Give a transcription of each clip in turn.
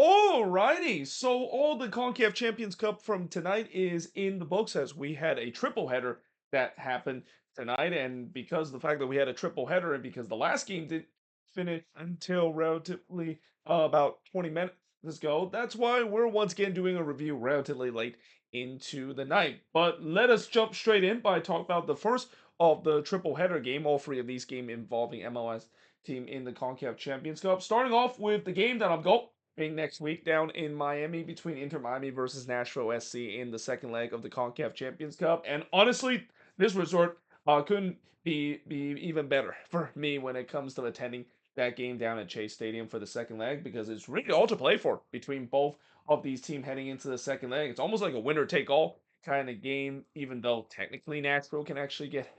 Alrighty, so all the CONCACAF Champions Cup from tonight is in the books as we had a triple header that happened tonight, and because of the fact that we had a triple header and because the last game didn't finish until relatively about 20 minutes ago, that's why we're once again doing a review relatively late into the night. But let us jump straight in by talking about the first of the triple header game, all three of these games involving MLS team in the CONCACAF Champions Cup. Starting off with the game that I'm going next week down in Miami between Inter Miami versus Nashville SC in the second leg of the CONCACAF Champions Cup. And honestly, this resort couldn't be even better for me when it comes to attending that game down at Chase Stadium for the second leg because it's really all to play for between both of these teams heading into the second leg. It's almost like a winner take all kind of game, even though technically Nashville can actually get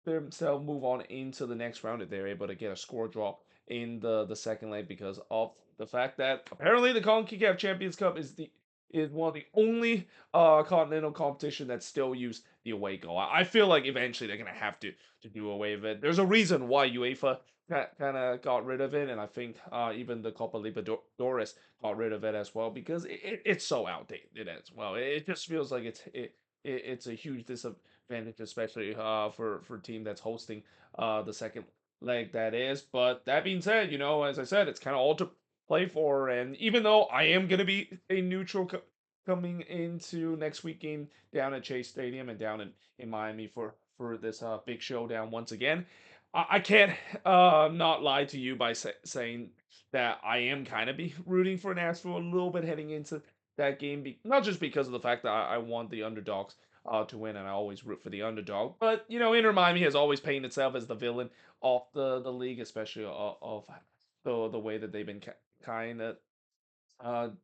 themselves move on into the next round if they're able to get a score draw in the second leg because of the fact that apparently the CONCACAF Champions Cup is one of the only continental competition that still use the away goal. I feel like eventually they're gonna have to do away with it. There's a reason why UEFA kind of got rid of it, and I think even the Copa Libertadores got rid of it as well because it's so outdated as well. It just feels like it's a huge disadvantage, especially for team that's hosting the second leg that is. But that being said, as I said, it's kind of all to play for. And even though I am gonna be a neutral coming into next week game down at Chase Stadium and down in Miami for this big showdown once again, I can't not lie to you by saying that I am kind of be rooting for Nashville a little bit heading into that game, not just because of the fact that I want the underdogs to win, and I always root for the underdog. But Inter Miami has always painted itself as the villain of the league, especially of the way that they've been kind of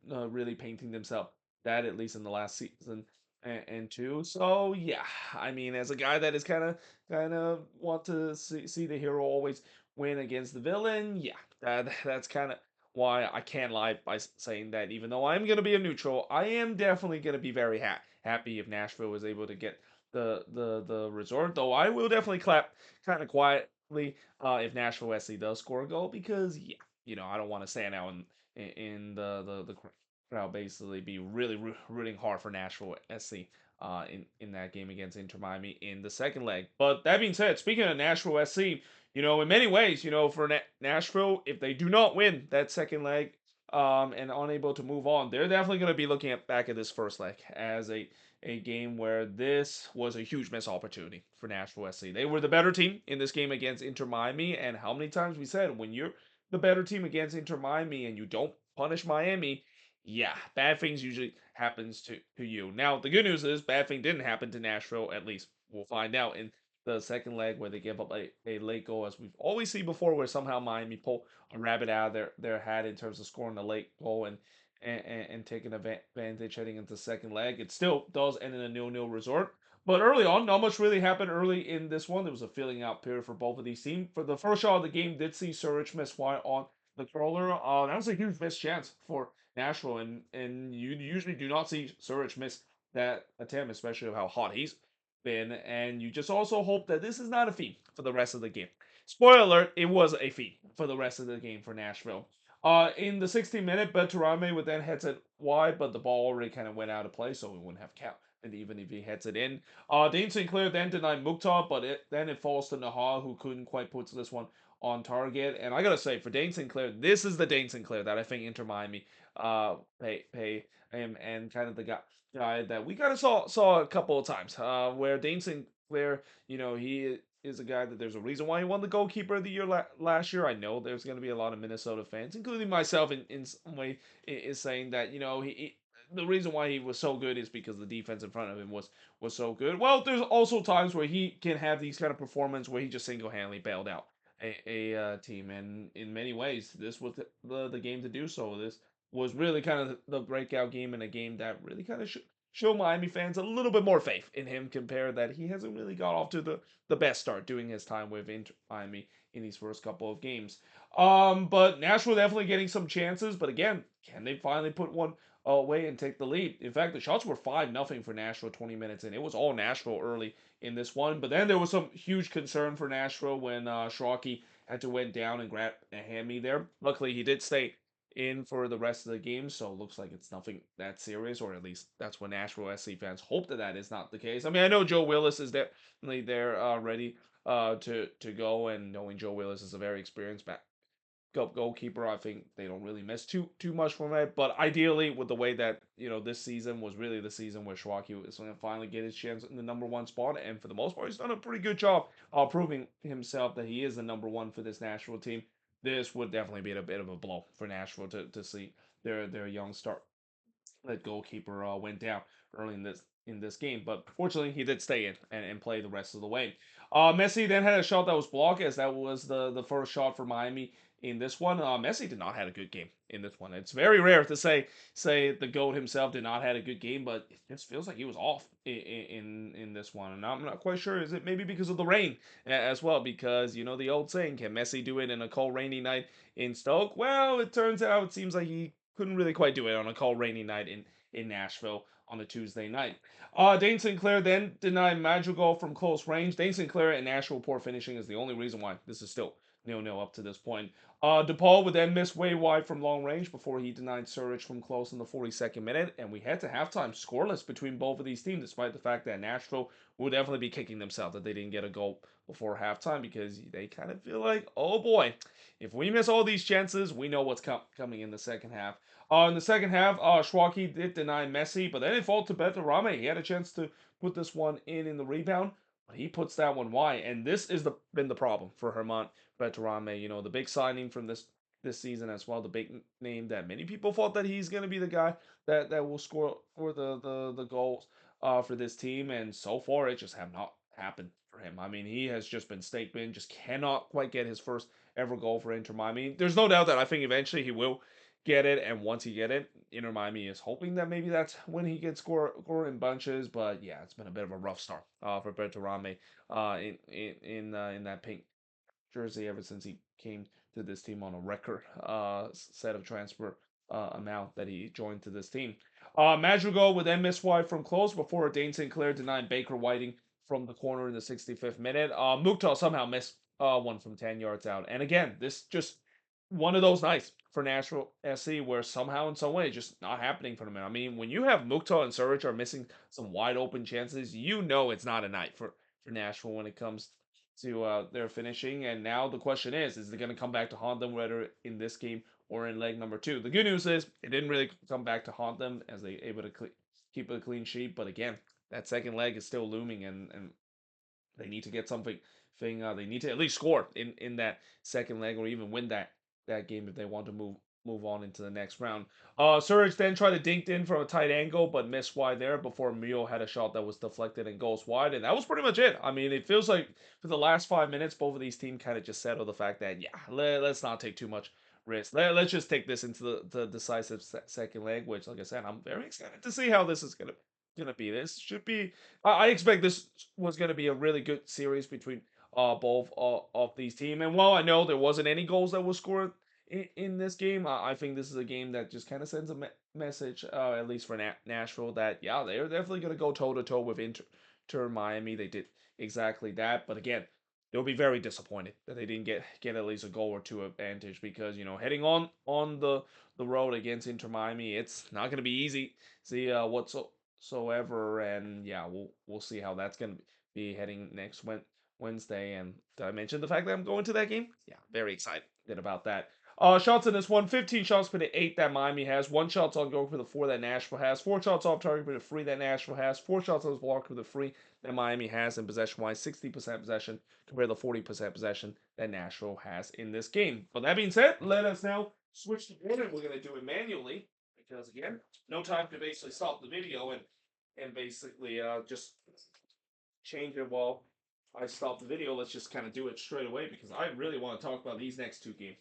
really painting themselves that at least in the last season and two. So yeah, I mean, as a guy that is kind of want to see the hero always win against the villain, yeah, that's kind of why I can't lie by saying that even though I'm gonna be a neutral, I am definitely gonna be very happy if Nashville was able to get the resort. Though I will definitely clap kind of quietly if Nashville SC does score a goal because yeah, I don't want to stand out in the crowd basically be really rooting hard for Nashville SC in that game against Inter Miami in the second leg. But that being said, speaking of Nashville SC, in many ways, for Nashville, if they do not win that second leg and unable to move on, they're definitely going to be looking back at this first leg as a game where this was a huge missed opportunity for Nashville SC. They were the better team in this game against Inter Miami, and how many times we said when you're the better team against Inter Miami and you don't punish Miami, yeah, bad things usually happens to you. Now, the good news is bad thing didn't happen to Nashville, at least we'll find out in the second leg where they give up a late goal as we've always seen before where somehow Miami pull a rabbit out of their hat in terms of scoring a late goal and taking advantage heading into the second leg. It still does end in a 0-0 resort. But early on, not much really happened early in this one. There was a filling out period for both of these teams. For the first shot of the game, did see Surridge miss wide on the crawler. That was a huge missed chance for Nashville, and you usually do not see Surridge miss that attempt, especially of how hot he's been. And you just also hope that this is not a theme for the rest of the game. Spoiler alert, it was a theme for the rest of the game for Nashville. In the 16-minute, Betarame would then heads it wide, but the ball already kind of went out of play, so we wouldn't have count. And even if he heads it in, Dane Sinclair then denied Mukhtar, but then it falls to Nahar, who couldn't quite put this one on target. And I gotta say, for Dane Sinclair, this is the Dane Sinclair that I think Inter Miami pay him and kind of the guy that we kind of saw a couple of times where Dane Sinclair, he is a guy that there's a reason why he won the goalkeeper of the year last year. I know there's going to be a lot of Minnesota fans, including myself in some way, is saying that he the reason why he was so good is because the defense in front of him was so good. Well, there's also times where he can have these kind of performance where he just single-handedly bailed out a team, and in many ways, this was the game to do so. This was really kind of the breakout game and a game that really kind of show Miami fans a little bit more faith in him compared that he hasn't really got off to the best start doing his time with Inter Miami in these first couple of games. But Nashville definitely getting some chances, but again, can they finally put one away and take the lead? In fact, the shots were 5-0 for Nashville 20 minutes in. It was all Nashville early in this one, but then there was some huge concern for Nashville when Shrocki had to went down and grab a hand me there. Luckily, he did stay in for the rest of the game. So it looks like it's nothing that serious, or at least that's what Nashville SC fans hope that that is not the case. I mean, I know Joe Willis is definitely there ready to go, and knowing Joe Willis is a very experienced goalkeeper. I think they don't really miss too much from it. But ideally, with the way that this season was really the season where Schwalke was going to finally get his chance in the number one spot, and for the most part, he's done a pretty good job proving himself that he is the number one for this Nashville team. This would definitely be a bit of a blow for Nashville to see their young star that goalkeeper went down early in this game. But fortunately, he did stay in and play the rest of the way. Messi then had a shot that was blocked, as that was the first shot for Miami in this one. Messi did not have a good game in this one. It's very rare to say the goat himself did not had a good game, but it just feels like he was off in this one, and I'm not quite sure. Is it maybe because of the rain as well? Because the old saying, can Messi do it in a cold rainy night in Stoke? Well, it turns out it seems like he couldn't really quite do it on a cold rainy night in Nashville on a Tuesday night. Dane Sinclair then denied Madrigal from close range. Dane Sinclair and Nashville poor finishing is the only reason why this is still 0-0 up to this point. DePaul would then miss way wide from long range before he denied Surridge from close in the 42nd minute, and we head to halftime scoreless between both of these teams, despite the fact that Nashville will definitely be kicking themselves that they didn't get a goal before halftime, because they kind of feel like, oh boy, if we miss all these chances, we know what's coming in the second half. In the second half, Schwalke did deny Messi, but then it fell to Betarame. He had a chance to put this one in the rebound, but he puts that one wide, and this is been the problem for Herman Betarame. The big signing from this season as well, the big name that many people thought that he's going to be the guy that will score for the goals for this team, and so far it just have not happened for him. I mean, he has just been stake bin, just cannot quite get his first ever goal for Inter Miami. There's no doubt that I think eventually he will get it, and once he get it, Inter Miami is hoping that maybe that's when he gets score in bunches. But yeah, it's been a bit of a rough start for Bertarame in that pink jersey ever since he came to this team on a record set of transfer amount that he joined to this team. Madrigal would then miss wide from close before Dane Sinclair denied Baker Whiting from the corner in the 65th minute. Mukhtar somehow missed one from 10 yards out. And again, this just one of those nights for Nashville SC where somehow in some way it's just not happening for them. I mean, when you have Mukhtar and Surridge are missing some wide open chances, it's not a night for Nashville when it comes to their finishing. And now the question is it going to come back to haunt them, whether in this game or in leg number two? The good news is it didn't really come back to haunt them, as they able to keep a clean sheet. But again, that second leg is still looming, and they need to get something. They need to at least score in that second leg, or even win that game if they want to move on into the next round. Surridge then tried to dink in from a tight angle, but missed wide there before Mio had a shot that was deflected and goes wide, and that was pretty much it. I mean, it feels like for the last 5 minutes, both of these teams kind of just settled the fact that let's not take too much risk. Let's just take this into the decisive second leg, which, like I said, I'm very excited to see how this is gonna be. This should be. I expect this was gonna be a really good series between both of these teams. And while I know there wasn't any goals that were scored in this game, I think this is a game that just kind of sends a message, at least for Nashville, that yeah, they're definitely gonna go toe to toe with Inter Miami. They did exactly that, but again, they'll be very disappointed that they didn't get at least a goal or two advantage, because heading on the road against Inter Miami, it's not gonna be easy. See whatsoever, and yeah, we'll see how that's gonna be heading next Wednesday. And did I mention the fact that I'm going to that game? Yeah, very excited about that. Shots in this one, 15 shots for the 8 that Miami has, 1 shots on goal for the 4 that Nashville has, 4 shots off target for the 3 that Nashville has, 4 shots on block for the 3 that Miami has, and possession-wise, 60% possession compared to 40% possession that Nashville has in this game. But that being said, let us now switch the order. We're going to do it manually, because again, no time to basically stop the video and basically just change it while I stop the video. Let's just kind of do it straight away, because I really want to talk about these next two games.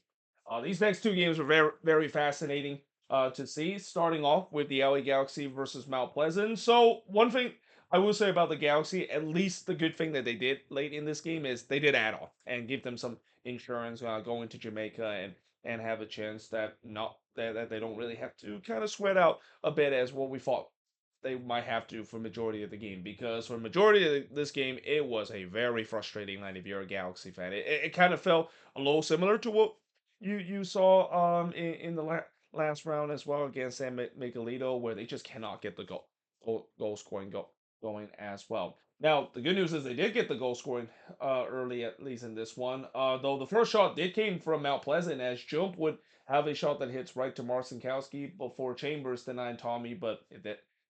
These next two games are very, very fascinating to see. Starting off with the LA Galaxy versus Mount Pleasant. So one thing I will say about the Galaxy, at least the good thing that they did late in this game, is they did add on and give them some insurance going to Jamaica, and have a chance that not that they don't really have to kind of sweat out a bit as what we thought they might have to for majority of the game, because for majority of this game it was a very frustrating night if you're a Galaxy fan. It kind of felt a little similar to what you saw in the last round as well against Miguelito, where they just cannot get the goal scoring going as well. Now the good news is they did get the goal scoring early, at least in this one. Though the first shot did came from Mount Pleasant, as Jump would have a shot that hits right to Marcinkowski before Chambers denying Tommy, but it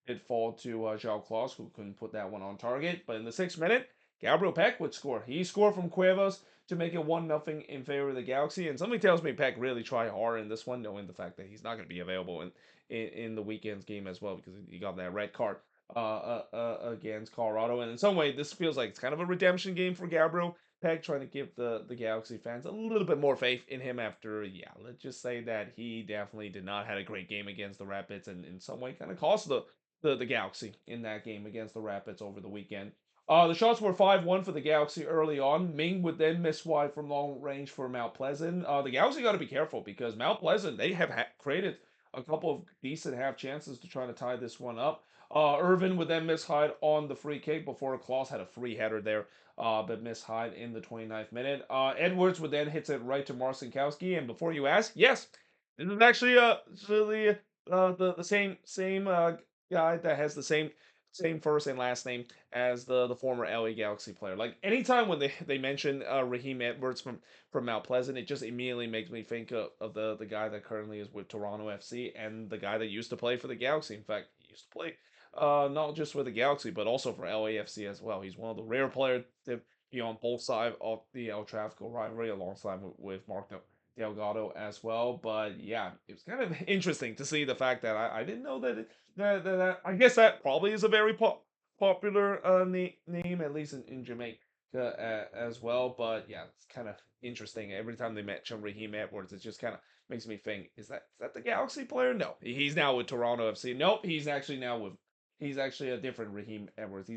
did fall to João Klaus, who couldn't put that one on target. But in the 6th minute, Gabriel Peck would score. He scored from Cuevas to make it 1-0 in favor of the Galaxy. And something tells me Peck really tried hard in this one, knowing the fact that he's not going to be available in the weekend's game as well, because he got that red card against Colorado. And in some way, this feels like it's kind of a redemption game for Gabriel Peck, trying to give the Galaxy fans a little bit more faith in him after, yeah, let's just say that he definitely did not have a great game against the Rapids, and in some way kind of cost the Galaxy in that game against the Rapids over the weekend. The shots were 5-1 for the Galaxy early on. Ming would then miss wide from long range for Mount Pleasant. The Galaxy got to be careful because Mount Pleasant, they have created a couple of decent half chances to try to tie this one up. Irvin would then miss Hyde on the free kick before Klaus had a free header there, but missed Hyde in the 29th minute. Edwards would then hit it right to Marcinkowski, and before you ask, yes, this is actually really the same guy that has the same first and last name as the former LA Galaxy player. Like anytime when they mention Raheem Edwards from Mount Pleasant, it just immediately makes me think of the guy that currently is with Toronto FC and the guy that used to play for the Galaxy. In fact, he used to play not just for the Galaxy but also for LAFC as well. He's one of the rare players to be on both sides of the El Tráfico rivalry alongside with Mark Delgado as well. But yeah, it was kind of interesting to see the fact that I didn't know that I guess that probably is a very popular name, at least in Jamaica as well. But yeah, it's kind of interesting. Every time they mention Raheem Edwards, it just kind of makes me think: is that the Galaxy player? No, he's now with Toronto FC. Nope, he's actually a different Raheem Edwards.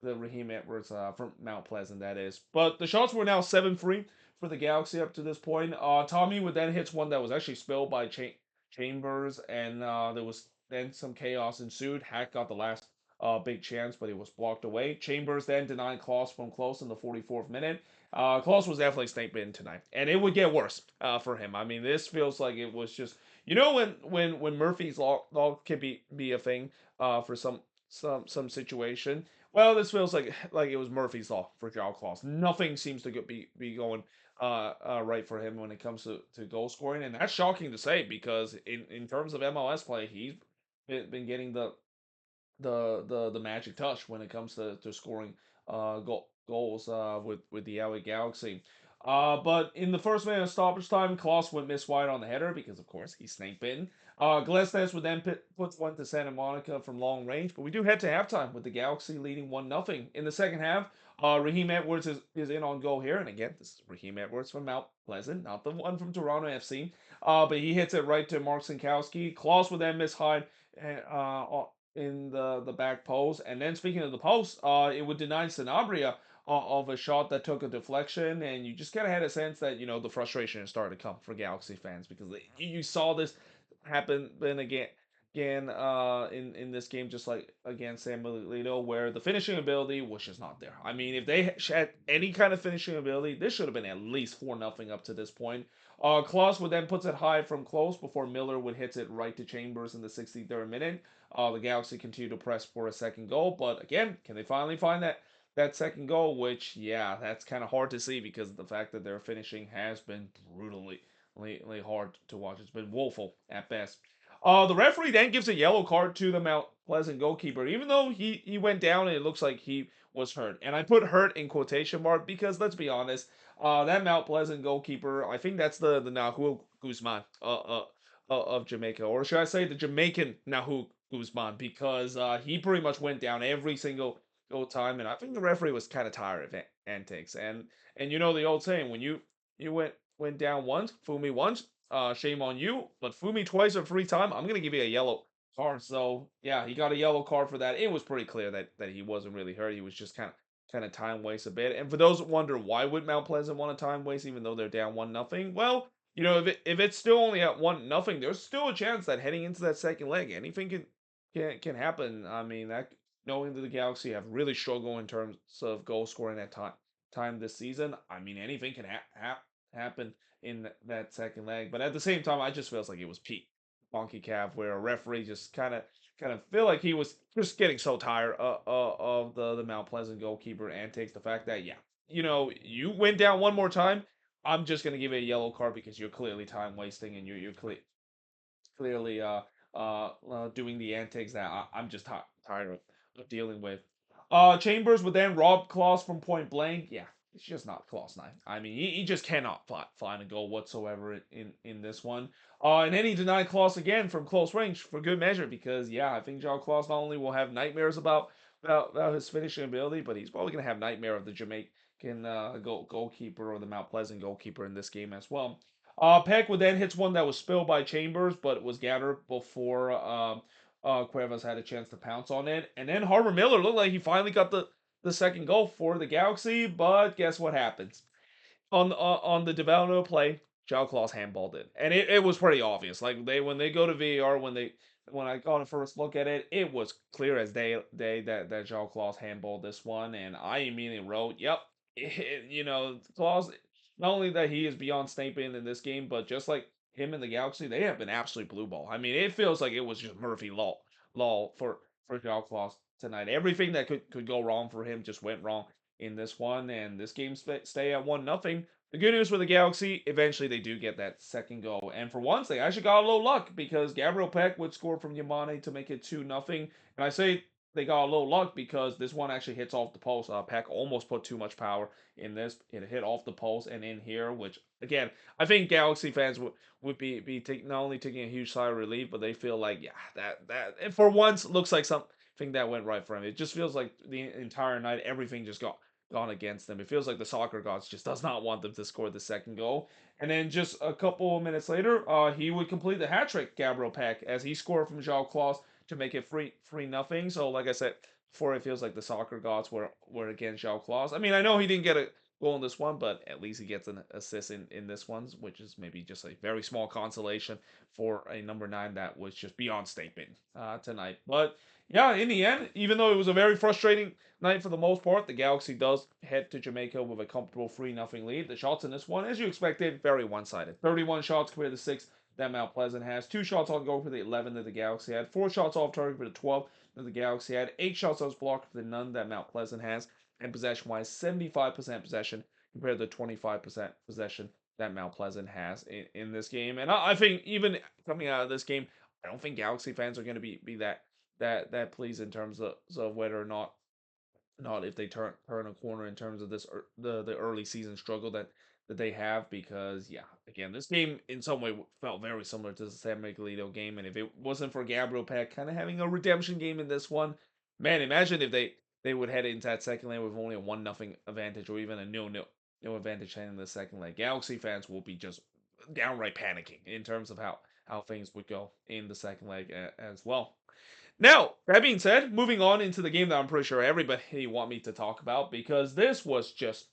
The Raheem Edwards from Mount Pleasant, that is. But the shots were now 7-3 for the Galaxy up to this point. Tommy would then hits one that was actually spilled by Chambers, and there was then some chaos ensued. Hack got the last big chance, but it was blocked away. Chambers then denied Klaus from close in the 44th minute. Klaus was definitely snake bitten tonight, and it would get worse for him. I mean, this feels like it was just when Murphy's law can be a thing for some situation. Well, this feels like it was Murphy's law for João Klaus. Nothing seems to be going right for him when it comes to goal scoring, and that's shocking to say because in terms of MLS play, he's been getting the magic touch when it comes to scoring goals with the LA Galaxy. But in the first minute of stoppage time, Klaus would miss wide on the header because, of course, he's snake bitten. Glesnes would then put one to Santa Monica from long range, but we do head to halftime with the Galaxy leading 1-0. In the second half, Raheem Edwards is in on goal here, and again, this is Raheem Edwards from Mount Pleasant, not the one from Toronto FC. But he hits it right to Mark Sinkowski. Klaus would then miss Hyde in the back post. And then speaking of the post, it would deny Sanabria of a shot that took a deflection, and you just kind of had a sense that the frustration is starting to come for Galaxy fans because you saw this happen then again in this game, just like against San Miguelito, where the finishing ability was just not there. I mean, if they had any kind of finishing ability, this should have been at least 4-0 up to this point. Klaus would then puts it high from close before Miller would hit it right to Chambers in the 63rd minute. The Galaxy continue to press for a second goal, but again, can they finally find that second goal? Which, yeah, that's kind of hard to see because of the fact that their finishing has been brutally hard to watch. It's been woeful at best. The referee then gives a yellow card to the Mount Pleasant goalkeeper, even though he went down and it looks like he was hurt. And I put hurt in quotation mark because let's be honest, that Mount Pleasant goalkeeper, I think that's the Nahuel Guzman of Jamaica, or should I say the Jamaican Nahu Guzman, because he pretty much went down every single time, and I think the referee was kind of tired of antics. And you know the old saying, when you went down once, fool me once, shame on you. But fool me twice or three times, I'm gonna give you a yellow card. So yeah, he got a yellow card for that. It was pretty clear that he wasn't really hurt. He was just kind of time waste a bit. And for those that wonder why would Mount Pleasant want a time waste even though they're down 1-0, well, if it's still only at 1-0, there's still a chance that heading into that second leg, anything can happen. I mean, that knowing that the Galaxy have really struggled in terms of goal scoring at time this season, I mean, anything can happen in that second leg. But at the same time, I just feels like it was peak CONCACAF, where a referee just kind of feel like he was just getting so tired of the Mount Pleasant goalkeeper antics. The fact that, yeah, you went down one more time, I'm just gonna give you a yellow card because you're clearly time wasting and you're clearly doing the antics that I'm just tired of dealing with. Chambers would then rob Klaus from point blank. Yeah, it's just not Klaus 9. I mean, he just cannot find a goal whatsoever in this one. And then he denied Klaus again from close range for good measure because, yeah, I think John Klaus not only will have nightmares about his finishing ability, but he's probably going to have nightmare of the Jamaican goalkeeper or the Mount Pleasant goalkeeper in this game as well. Peck would then hits one that was spilled by Chambers, but was gathered before Cuevas had a chance to pounce on it. And then Harbor Miller looked like he finally got the second goal for the Galaxy, but guess what happens? On the development play, João Claus handballed it, and it was pretty obvious. Like when they go to VAR, when I got a first look at it, it was clear as day that João Claus handballed this one, and I immediately wrote, "Yep, Claus. Not only that he is beyond sniping in this game, but just like him and the Galaxy, they have been absolute blue ball. I mean, it feels like it was just Murphy law for João Claus tonight. Everything that could go wrong for him just went wrong in this one, and this game stay at 1-0. The good news for the Galaxy, eventually they do get that second goal, and for once they actually got a little luck because Gabriel Peck would score from Yamane to make it 2-0. And I say they got a little luck because this one actually hits off the post. Peck almost put too much power in this. It hit off the post and in here, which again I think Galaxy fans would be not only taking a huge sigh of relief, but they feel like, yeah, that for once looks like something that went right for him. It just feels like the entire night everything just gone against them. It feels like the soccer gods just does not want them to score the second goal. And then just a couple of minutes later, he would complete the hat trick, Gabriel Peck, as he scored from João Claus to make it 3-0. So like I said before, it feels like the soccer gods were against João Claus. I mean, I know he didn't get a goal in this one, but at least he gets an assist in this one, which is maybe just a very small consolation for a number 9 that was just beyond statement tonight. But yeah, in the end, even though it was a very frustrating night for the most part, the Galaxy does head to Jamaica with a comfortable 3-0 lead. The shots in this one, as you expected, very one-sided. 31 shots compared to 6 that Mount Pleasant has. 2 shots on goal for the 11 that the Galaxy had. 4 shots off target for the 12 that the Galaxy had. 8 shots that was blocked for the none that Mount Pleasant has. And possession-wise, 75% possession compared to 25% possession that Mount Pleasant has in this game. And I think even coming out of this game, I don't think Galaxy fans are going to be that pleased in terms of whether or not if they turn a corner in terms of the early season struggle that they have, because yeah, again, this game in some way felt very similar to the San Miguelito game, and if it wasn't for Gabriel Peck kind of having a redemption game in this one, man, imagine if they would head into that second leg with only a 1-0 advantage or even a no advantage heading in the second leg. Galaxy fans will be just downright panicking in terms of how things would go in the second leg as well. Now, that being said, moving on into the game that I'm pretty sure everybody want me to talk about, because this was just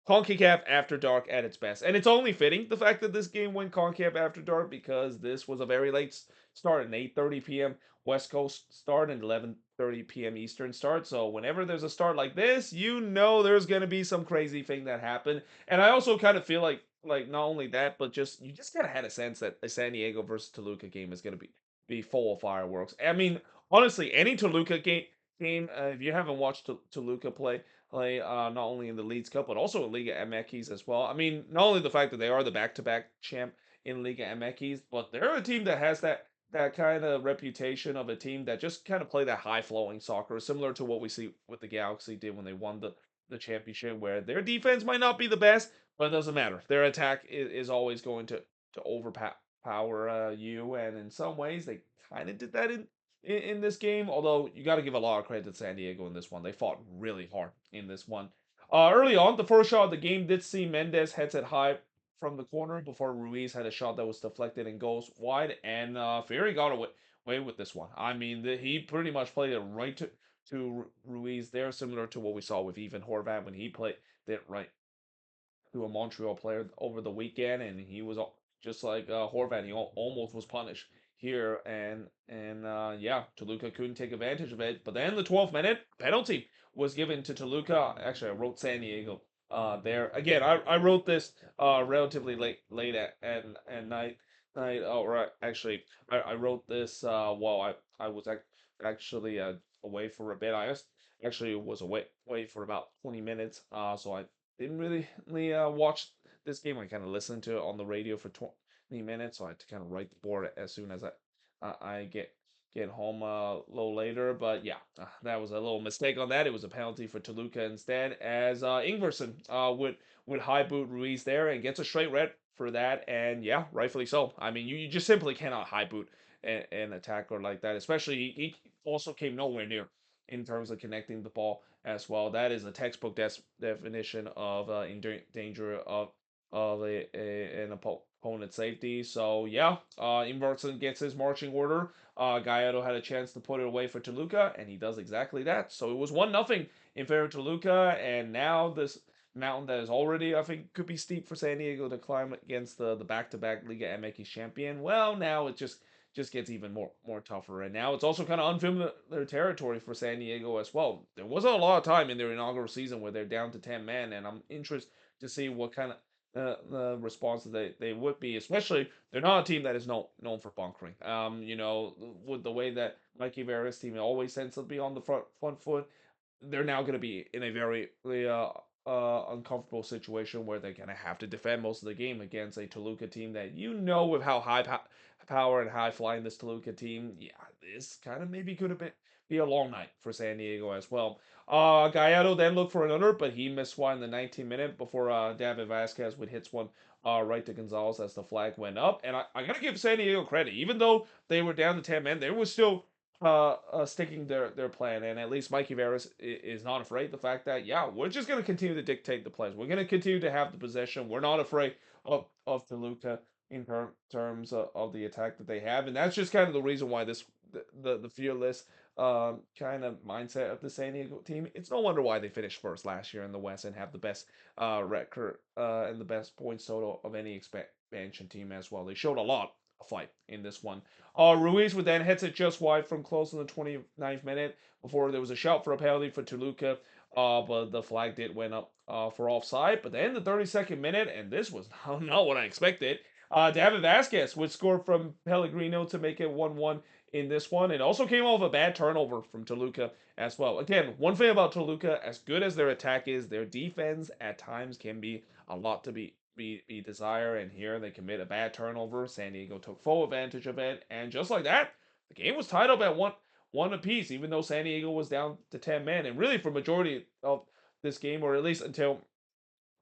CONCACAF After Dark at its best. And it's only fitting the fact that this game went CONCACAF After Dark because this was a very late start, an 8:30 p.m. West Coast start and 11:30 p.m. Eastern start. So whenever there's a start like this, you know there's going to be some crazy thing that happened. And I also kind of feel like not only that, but just you just kind of had a sense that a San Diego versus Toluca game is going to be full of fireworks. I mean, honestly, any Toluca game, if you haven't watched Toluca play not only in the Leeds Cup but also in Liga MX as well. I mean, not only the fact that they are the back-to-back champ in Liga MX, but they're a team that has that kind of reputation of a team that just kind of play that high-flowing soccer, similar to what we see what the Galaxy did when they won the championship, where their defense might not be the best, but it doesn't matter. Their attack is always going to overpower you, and in some ways they kind of did that in this game. Although you got to give a lot of credit to San Diego in this one, they fought really hard in this one. Early on, the first shot of the game did see Mendez heads it high from the corner before Ruiz had a shot that was deflected and goes wide, and Fury got away with this one. I mean, he pretty much played it right to Ruiz there, similar to what we saw with Even Horvat when he played it right to a Montreal player over the weekend, and he was just like Horvat. He almost was punished here, and yeah, Toluca couldn't take advantage of it. But then the 12th minute penalty was given to Toluca. Actually, I wrote San Diego there again. I wrote this relatively late at night. Oh, right. Actually, I wrote this while I was actually away for a bit. Actually was away for about 20 minutes. So I didn't really watch this game. I kind of listened to it on the radio for 20 minutes. So I had to kind of write the board as soon as I get home a little later. But yeah, that was a little mistake on that. It was a penalty for Toluca instead, as Ingverson would high boot Ruiz there and gets a straight red for that. And yeah, rightfully so. I mean, you just simply cannot high boot an attacker like that, especially he also came nowhere near in terms of connecting the ball as well. That is a textbook definition of in danger of an opponent safety. So yeah, Inverson gets his marching order. Gallardo had a chance to put it away for Toluca, and he does exactly that. So it was 1-0 in favor of Toluca, and now this mountain that is already, I think, could be steep for San Diego to climb against the back-to-back Liga MX champion. Well, now it just gets even more tougher, and now it's also kind of unfamiliar territory for San Diego as well. There wasn't a lot of time in their inaugural season where they're down to 10 men, and I'm interested to see what kind of the response that they would be, especially they're not a team that is known for bunkering. With the way that Mikey Vera's team always tends to be on the front foot, they're now going to be in a very uncomfortable situation where they're going to have to defend most of the game against a Toluca team that with how high power and high flying this Toluca team. Yeah, this kind of maybe could have be a long night for San Diego as well. Gallardo then looked for another, but he missed one in the 19th minute before David Vasquez would hits one right to Gonzalez as the flag went up. And I got to give San Diego credit. Even though they were down to 10 men, they were still sticking their plan. And at least Mikey Veras is not afraid. The fact that, yeah, we're just going to continue to dictate the plays. We're going to continue to have the possession. We're not afraid of Toluca in terms of the attack that they have. And that's just kind of the reason why the fearless kind of mindset of the San Diego team. It's no wonder why they finished first last year in the West and have the best record and the best points total of any expansion team as well. They showed a lot of fight in this one. Ruiz would then hits it just wide from close in the 29th minute before there was a shout for a penalty for Toluca. But the flag did went up for offside. But then the 32nd minute, and this was not what I expected. David Vasquez would score from Pellegrino to make it 1-1 in this one. It also came off a bad turnover from Toluca as well. Again, one thing about Toluca, as good as their attack is, their defense at times can be a lot to be desired. And here they commit a bad turnover. San Diego took full advantage of it, and just like that, the game was tied up at one apiece. Even though San Diego was down to 10 men, and really for majority of this game, or at least until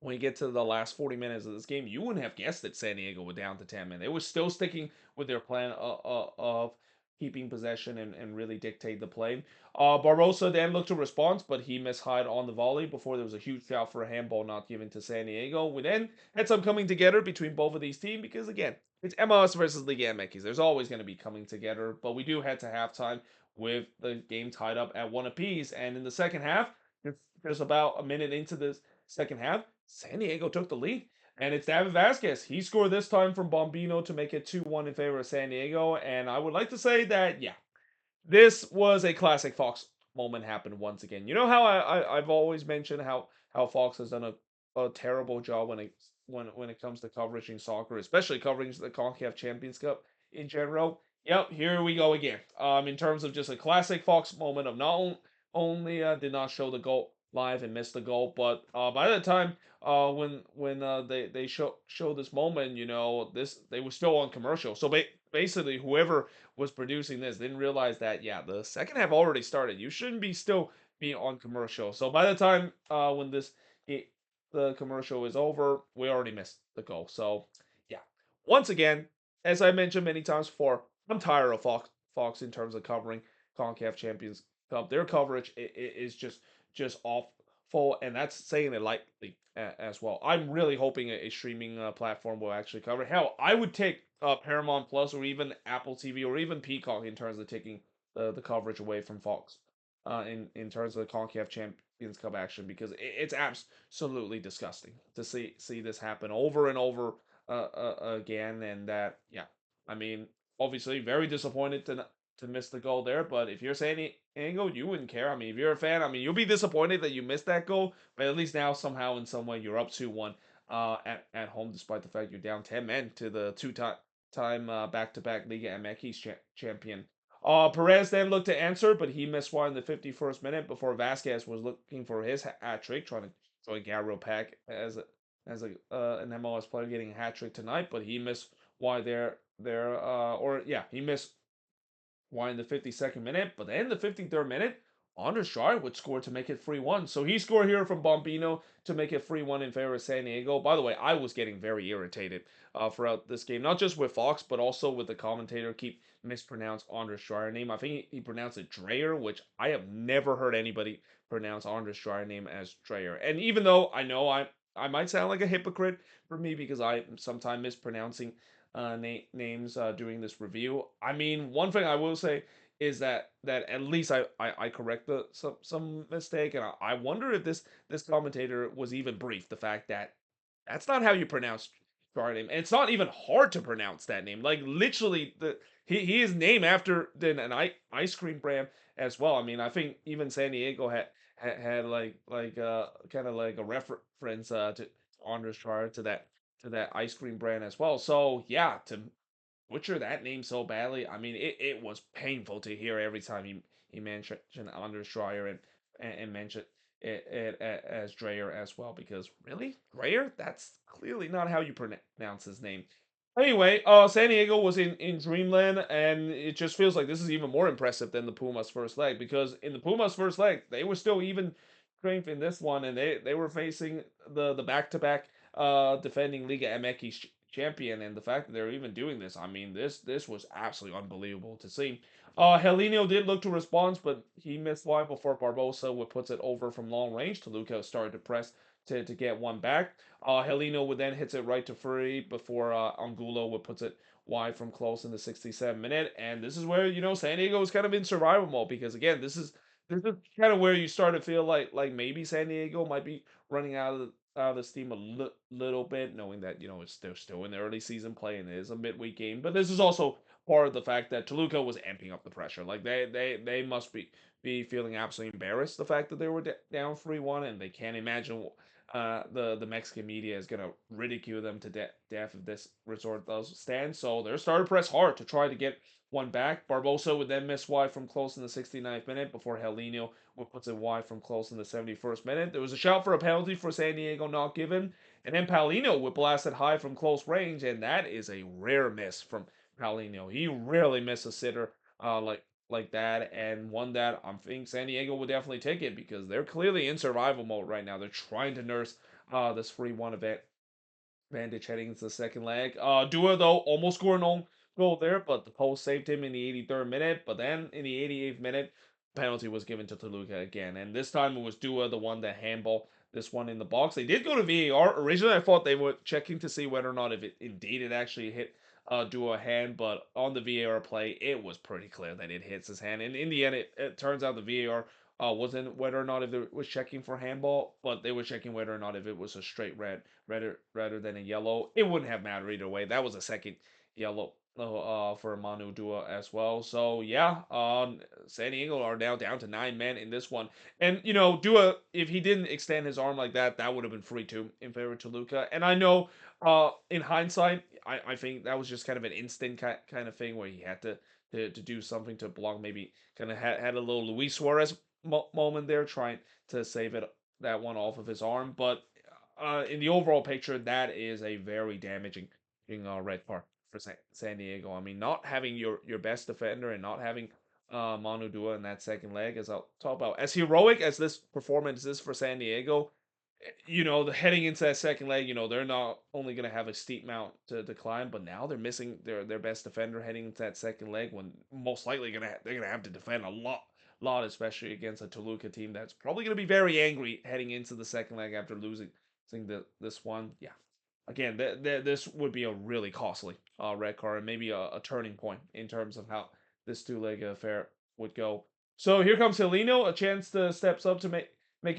when you get to the last 40 minutes of this game, you wouldn't have guessed that San Diego were down to 10 men. They were still sticking with their plan of keeping possession and really dictate the play. Barbosa then looked to respond, but he mishied on the volley before there was a huge shout for a handball not given to San Diego. We then had some coming together between both of these teams because, again, it's MLS versus Liga MX. There's always going to be coming together, but we do head to halftime with the game tied up at one apiece. And in the second half, there's about a minute into this second half, San Diego took the lead. And it's David Vasquez. He scored this time from Bombino to make it 2-1 in favor of San Diego. And I would like to say that, yeah, this was a classic Fox moment happened once again. You know how I've always mentioned how Fox has done a terrible job when it comes to coverage in soccer, especially covering the CONCACAF Champions Cup in general. Yep, here we go again. In terms of just a classic Fox moment of not only did not show the goal live and missed the goal, but by the time when they show this moment, this they were still on commercial. So basically, whoever was producing this didn't realize that yeah, the second half already started. You shouldn't be on commercial. So by the time when the commercial is over, we already missed the goal. So yeah, once again, as I mentioned many times before, I'm tired of Fox in terms of covering CONCACAF Champions Cup. Their coverage is just awful, and that's saying it lightly as well. I'm really hoping a streaming platform will actually cover it. Hell, I would take Paramount Plus or even Apple TV or even Peacock in terms of taking the coverage away from Fox in terms of the CONCACAF Champions Cup action because it's absolutely disgusting to see this happen over and over again. And that, yeah, I mean, obviously very disappointed to miss the goal there. But if you're saying Angle, you wouldn't care. I mean, if you're a fan, I mean, you'll be disappointed that you missed that goal, but at least now somehow in some way you're up 2-1 at home, despite the fact you're down 10 men to the time back-to-back Liga MX champion. Perez then looked to answer, but he missed one in the 51st minute before Vasquez was looking for his hat trick, trying to join Gabriel Pack as an MLS player getting a hat trick tonight, but he missed wide he missed one in the 52nd minute, but then the 53rd minute, Anders Schreier would score to make it 3-1. So he scored here from Bombino to make it 3-1 in favor of San Diego. By the way, I was getting very irritated throughout this game, not just with Fox, but also with the commentator keep mispronounce Anders Schreier name. I think he pronounced it Dreyer, which I have never heard anybody pronounce Anders Schreier name as Dreyer. And even though I know I might sound like a hypocrite for me because I am sometimes mispronouncing names during this review. I mean, one thing I will say is that at least I correct some mistake, and I wonder if this commentator was even briefed the fact that that's not how you pronounce our name, and it's not even hard to pronounce that name. Like literally, he is named after an ice cream brand as well. I mean, I think even San Diego had like kind of like a reference to Anders Schreier to that ice cream brand as well. So yeah, to butcher that name so badly, I mean it was painful to hear every time he mentioned Anders Schreier and mentioned it as Dreyer as well because really Dreyer, that's clearly not how you pronounce his name. Anyway, San Diego was in Dreamland, and it just feels like this is even more impressive than the Pumas' first leg because in the Pumas' first leg they were still even strength in this one, and they were facing the back to back defending Liga MX champion, and the fact that they're even doing this, I mean, this was absolutely unbelievable to see. Helinho did look to respond, but he missed wide before Barbosa would puts it over from long range. Toluca started to press to get one back. Helino would then hits it right to Fury before Angulo would puts it wide from close in the 67th minute. And this is where, San Diego is kind of in survival mode because again, this is kind of where you start to feel like maybe San Diego might be running out of the steam a little bit, knowing that they're still in the early season play and it is a midweek game. But this is also part of the fact that Toluca was amping up the pressure. Like they must be feeling absolutely embarrassed the fact that they were down 3-1, and they can't imagine the Mexican media is gonna ridicule them to death if this resort does stand. So they're starting to press hard to try to get one back. Barbosa would then miss wide from close in the 69th minute before Helino would put it wide from close in the 71st minute. There was a shout for a penalty for San Diego not given, and then Paulino would blast it high from close range, and that is a rare miss from Paulino. He rarely misses a sitter like that, and one that I think San Diego would definitely take it because they're clearly in survival mode right now. They're trying to nurse this 3-1 event advantage heading into the second leg. Dua though almost scored an own goal there, but the post saved him in the 83rd minute. But then in the 88th minute, penalty was given to Toluca again, and this time it was Dua the one that handball this one in the box. They did go to VAR. Originally, I thought they were checking to see whether or not if it indeed it actually hit Dua hand, but on the VAR play, it was pretty clear that it hits his hand. And in the end, it turns out the VAR wasn't whether or not if it was checking for handball, but they were checking whether or not if it was a straight red rather than a yellow. It wouldn't have mattered either way. That was a second yellow for Manu Dua as well. So yeah, San Diego are now down to 9 men in this one. And Dua, if he didn't extend his arm like that, that would have been 3-2 in favor of Toluca. And I know, in hindsight, I think that was just kind of an instant kind of thing where he had to do something to block. Maybe kind of had a little Luis Suarez moment there, trying to save that one off of his arm. But in the overall picture, that is a very damaging red card for San Diego. I mean, not having your best defender and not having Manu Dua in that second leg, as I'll talk about, as heroic as this performance is for San Diego, the heading into that second leg, they're not only going to have a steep mount to climb, but now they're missing their best defender heading into that second leg when most likely they're gonna have to defend a lot, especially against a Toluca team that's probably going to be very angry heading into the second leg after losing this one. Yeah, again, this would be a really costly red card and maybe a turning point in terms of how this two-leg affair would go. So here comes Helino, a chance to steps up to make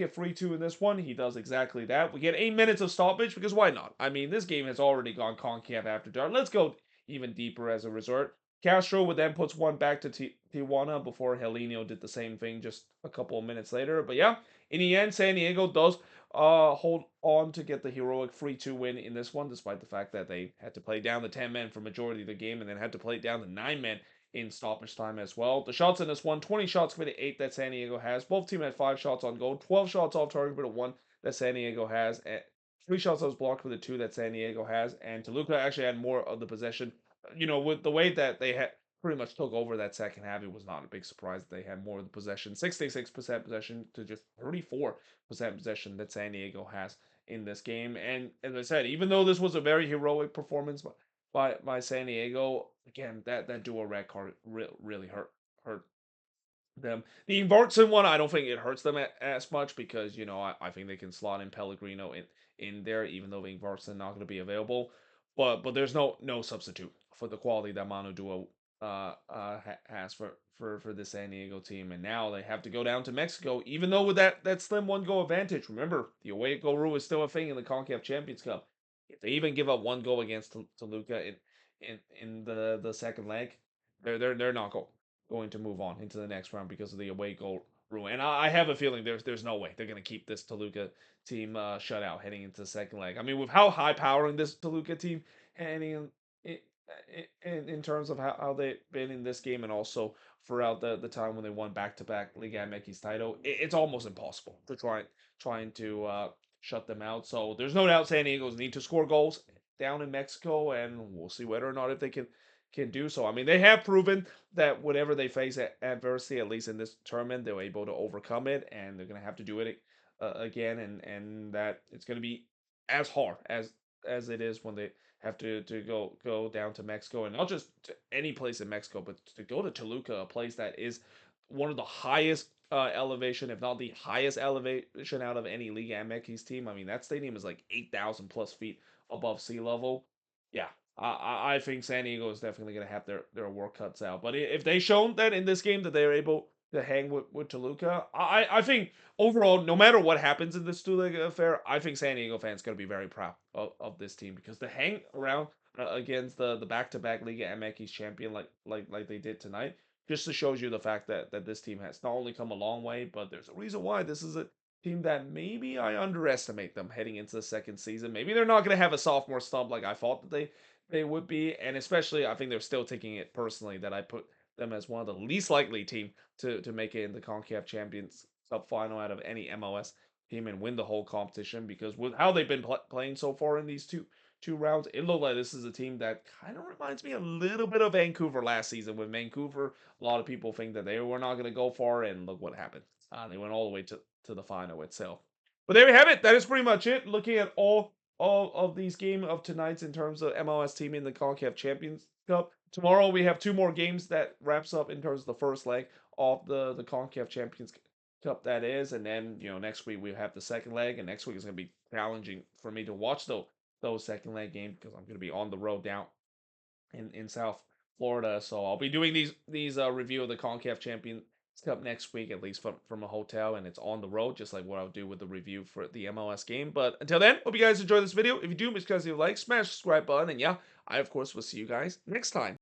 it 3-2 in this one. He does exactly that. We get 8 minutes of stoppage because why not? I mean, this game has already gone CONCACAF after dark. Let's go even deeper as a resort. Castro would then puts one back to Tijuana before Helino did the same thing just a couple of minutes later. But yeah, in the end, San Diego does hold on to get the heroic 3-2 win in this one, despite the fact that they had to play down the 10 men for majority of the game and then had to play down the 9 men in stoppage time as well. The shots in this one, 20 shots for the 8 that San Diego has. Both teams had 5 shots on goal, 12 shots off target for the 1 that San Diego has, and 3 shots that was blocked for the 2 that San Diego has. And Toluca actually had more of the possession. With the way that they had pretty much took over that second half, it was not a big surprise that they had more of the possession. 66% possession to just 34% possession that San Diego has in this game. And as I said, even though this was a very heroic performance by San Diego, again, that dual red card really hurt them. The Invartson one, I don't think it hurts them as much because I think they can slot in Pellegrino in there, even though the Invartson not going to be available. But there's no substitute for the quality that Manu Duo has for the San Diego team, and now they have to go down to Mexico, even though with that slim 1 goal advantage. Remember, the away goal rule is still a thing in the CONCACAF Champions Cup. If they even give up 1 goal against Toluca in the second leg, they're not going to move on into the next round because of the away goal rule. And I have a feeling there's no way they're going to keep this Toluca team shut out heading into the second leg. I mean, with how high powering this Toluca team heading in terms of how they've been in this game and also throughout the time when they won back-to-back Liga MX title, it's almost impossible to trying to shut them out. So there's no doubt San Diego's need to score goals down in Mexico, and we'll see whether or not if they can do so. I mean, they have proven that whenever they face adversity, at least in this tournament, they're able to overcome it, and they're going to have to do it again, and that it's going to be as hard as it is when they have to go down to Mexico, and not just to any place in Mexico, but to go to Toluca, a place that is one of the highest elevation, if not the highest elevation out of any Liga MX team. I mean, that stadium is like 8,000 plus feet above sea level. Yeah, I think San Diego is definitely going to have their work cuts out. But if they shown that in this game that they're able to hang with Toluca, I think overall, no matter what happens in this Toluca affair, I think San Diego fans going to be very proud of this team because to hang around against the back-to-back Liga MX champion like they did tonight just shows you the fact that this team has not only come a long way, but there's a reason why this is a team that maybe I underestimate them heading into the second season. Maybe they're not going to have a sophomore slump like I thought that they would be, and especially I think they're still taking it personally that I put them as one of the least likely team to make it in the CONCACAF Champions Cup final out of any MLS team and win the whole competition, because with how they've been playing so far in these two rounds, it looked like this is a team that kind of reminds me a little bit of Vancouver last season. With Vancouver, a lot of people think that they were not going to go far, and look what happened. They went all the way to the final itself. But there we have it. That is pretty much it. Looking at all of these games of tonight's in terms of MLS team in the CONCACAF Champions Cup. Tomorrow we have 2 more games that wraps up in terms of the first leg of the CONCACAF Champions Cup, that is, and then next week we have the second leg, and next week is going to be challenging for me to watch those second leg games because I'm going to be on the road down in South Florida. So I'll be doing these review of the CONCACAF Champions Cup next week, at least from a hotel, and it's on the road, just like what I'll do with the review for the MLS game. But until then, hope you guys enjoy this video. If you do, make sure to leave a like, smash the subscribe button, and yeah, I of course will see you guys next time.